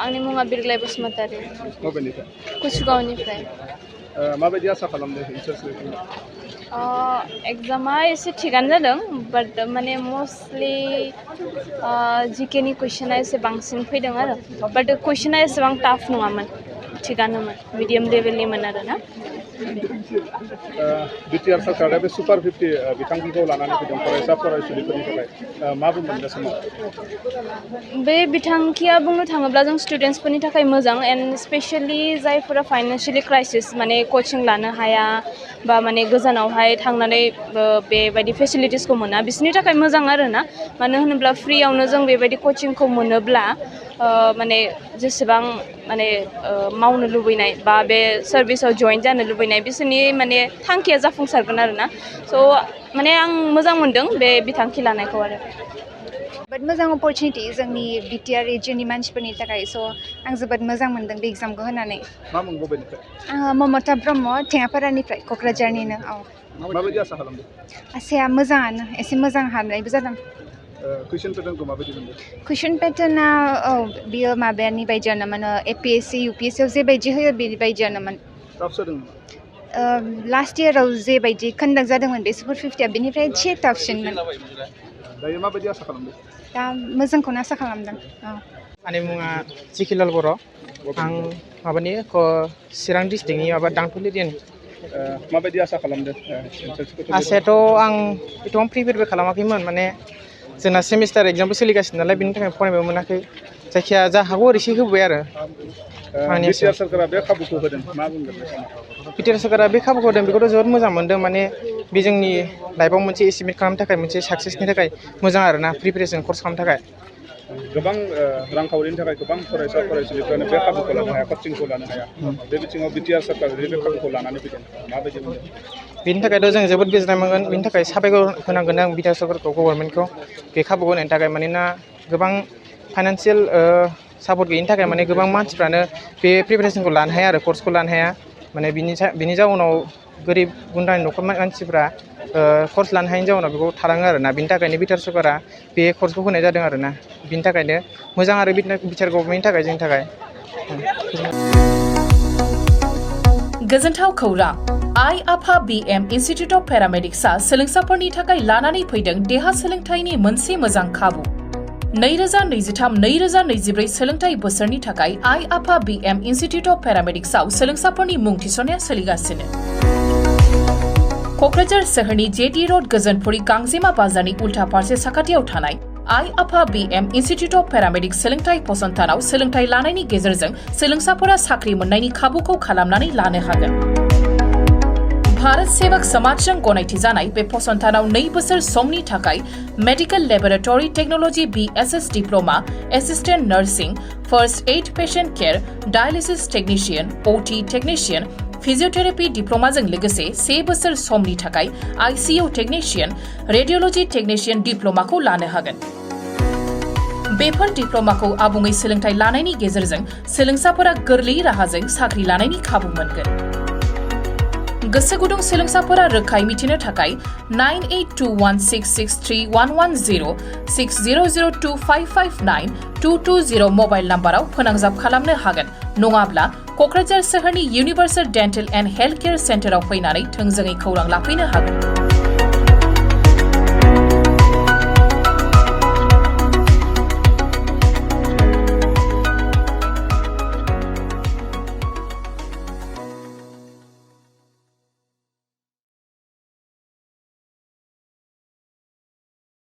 आंनि मुङा बिरग्लाय बसुमतारी मबेनिफ्राय कुसुगावनिफ्राय माबायदि आसा खालामदों इन्ट्रेन्स एग्जामा एसे थिगानो जादों बाट माने मस्टलि जिकेनि कुइसना एसे बांसिन फैदों आरो बाट कुइसना एसेबां टाफ नङामोन थिगानोमोन मिडियाम लेभेलनिमोन आरो ना बिटिआर सरकारा बे सुपार 50 बिथांखिखौ लानानै फैदों फरायसा फरायसुलिफोरनि थाखाय मा बुंगोन बे समाव बे बिथांखिया बुंनो थाङोब्ला जों स्टुडेन्टसफोरनि थाखाय मोजां एन्ड स्पेशली जायफोरा फाइनान्शियली क्राइसिस माने कोचिं लानो हाया बा माने गोजानावहाय थांनानै बेबायदि फेसिलिटिसखौ मोना बिसोरनि थाखाय मोजां आरो ना मानो होनोब्ला फ्रियावनो जों बेबायदि कोचिंखौ मोनोब्ला माने जेसेबां माने मावनो लुबैनाय बा बे सार्भिसाव जइन जानो लुबैनाय बिसोरनि माने थांखिया जाफुंसारगोन आरो ना स' माने आं मोजां मोनदों बे बिथांखि लानायखौ आरो जोबोद मोजां अपरचुनिटि जोंनि बिटिआर रिजननि मानसिफोरनि थाखाय स' आं जोबोद मोजां मोनदों बे एग्जामखौ होनानै मा मुं बबेनिफ्राय आङो ममता ब्रह्म थेङापारानिफ्राय क'क्राझारनिनो माबायदि आसा खालामदों आसाया मोजाङानो एसे मोजां हानायबो जादों कुइसन पेटार्नखौ माबायदि मोनदों कुइसन पेटार्ना बियो माबानि बायदियानोमोन एपिएससि इउपिएससियाव जेबायदि होयो बेबायदियानोमोन टाफ जादों लास्ट इयाराव जेबायदि कन्डाक्ट जादोंमोन बे सुपार 50 बेनिफ्राय एसे टाफसिनमोन दायो माबायदि आसा खालामदों दा मोजांखौनो आसा खालामदों आंनि मुङा जिखिलाल बर' आं माबानि चिरां डिस्ट्रिक्टनि माबा दांथुल एरियानि माबायदि आसा खालामदों आसायाथ' आं एथ'बां प्रिपेयारबो खालामाखैमोन माने जोंना सेमिस्टार एग्जामबो सोलिगासिनो नालाय बेनि थाखाय फरायनोबो मोनाखै जायखिया जा हागौ ओरैसे होबाय आरो बिटिआर सरकारा बे खाबुखौ होदों मा बुंगोन बिटिआर सरकारा बे खाबुखौ होदों बेखौथ' जोबोद मोजां मोनदों माने बे जोंनि लाइफआव मोनसे एचिभमेन्ट खालामनो थाखाय मोनसे साक्सेसनि थाखाय मोजां आरोना प्रिपेरेसन कर्स खालामनो थाखाय गोबां रांखावरिनि थाखाय गोबां फरायसा फरायसुलिफ्रानो बे खाबुखौ लानो हाया कचिंखौ लानो हाया बे बिथिङाव बिटिआर सरकारा बे खाबुखौ लानानै फैदों माबायदि मोनदों बेनि थाखायथ' जों जोबोद गोजोननाय मोनगोन बेनि थाखाय साबायखर होनांगोन आं बिटिआर सरकारखौ गभर्नमेन्टखौ बे खाबुखौ होनायनि थाखाय मानोना गोबां फाइनान्सियेल सापर्ट गैयिनि थाखाय माने गोबां मानसिफ्रानो बे प्रिपेरेसनखौ लानो हाया आरो कर्सखौ लानो हाया माने बिनि जाउनाव गोरिब गुन्द्रानि न'खर मानसिफ्रा कर्स लानो हायैनि जाउनाव बेखौ थालाङो आरोना बिनि थाखायनो बिटिआर सरकारा बे कर्सखौ होनाय जादों आरोना बिनि थाखायनो मोजां आरो बिटिआर गभर्नमेन्टनि थाखाय जोंनि थाखाय गोजोनथाव खौरां आइ आफा बिएम इन्स्टिट्युट अफ पेरामेडिक्सआ सोलोंसाफोरनि थाखाय लानानै फैदों देहा सोलोंथाइनि मोनसे मोजां खाबु 2023-2024 सोलोंथाइ बोसोरनि थाखाय आइ आफा बिएम इन्स्टिट्युट अफ पेरामेडिक्सआव सोलोंसाफोरनि मुं थिसननाया सोलिगासिनो क'क्राझार सोहोरनि जेटी रोड गोजोनपुरी गांजेमा बाजारनि उल्था फारसे साखाथियाव थानाय आइ आफा बिएम इन्स्टिट्युट अफ पेरामेडिक्स सोलोंथाइ फसंथानाव सोलोंथाइ लानायनि गेजेरजों सोलोंसाफोरा साख्रि मोननायनि खाबुखौ खालामनानै लानो हागोन भारत सेवक समाजजों गनायथि जानाय बे फसंथानाव 2 बोसोर समनि थाखाय medical laboratory technology BSS diploma assistant nursing first aid patient care dialysis technician OT technician physiotherapy डिप्लोमाजों लोगोसे 1 बोसोर समनि थाखाय ICU टेक्निशियन रेडियोलॉजी टेक्निशियन डिप्लोमाखौ लानो हागोन बेफोर डिप्लोमाखौ आबुङै सोलोंथाइ लानायनि गेजेरजों सोलोंसाफोरा गोरलै राहाजों साख्रि लानायनि खाबु मोनगोन गोसो गुदुं सोलोंसाफोरा रोखायै मिथिनो थाखाय 9821663110 6002559220 मबाइल नाम्बाराव फोनांजाब खालामनो हागोन नङाब्ला क'क्राझार सोहोरनि universal dental and health care सेन्टाराव फैनानै थोंजोङै खौरां लाफैनो हागोन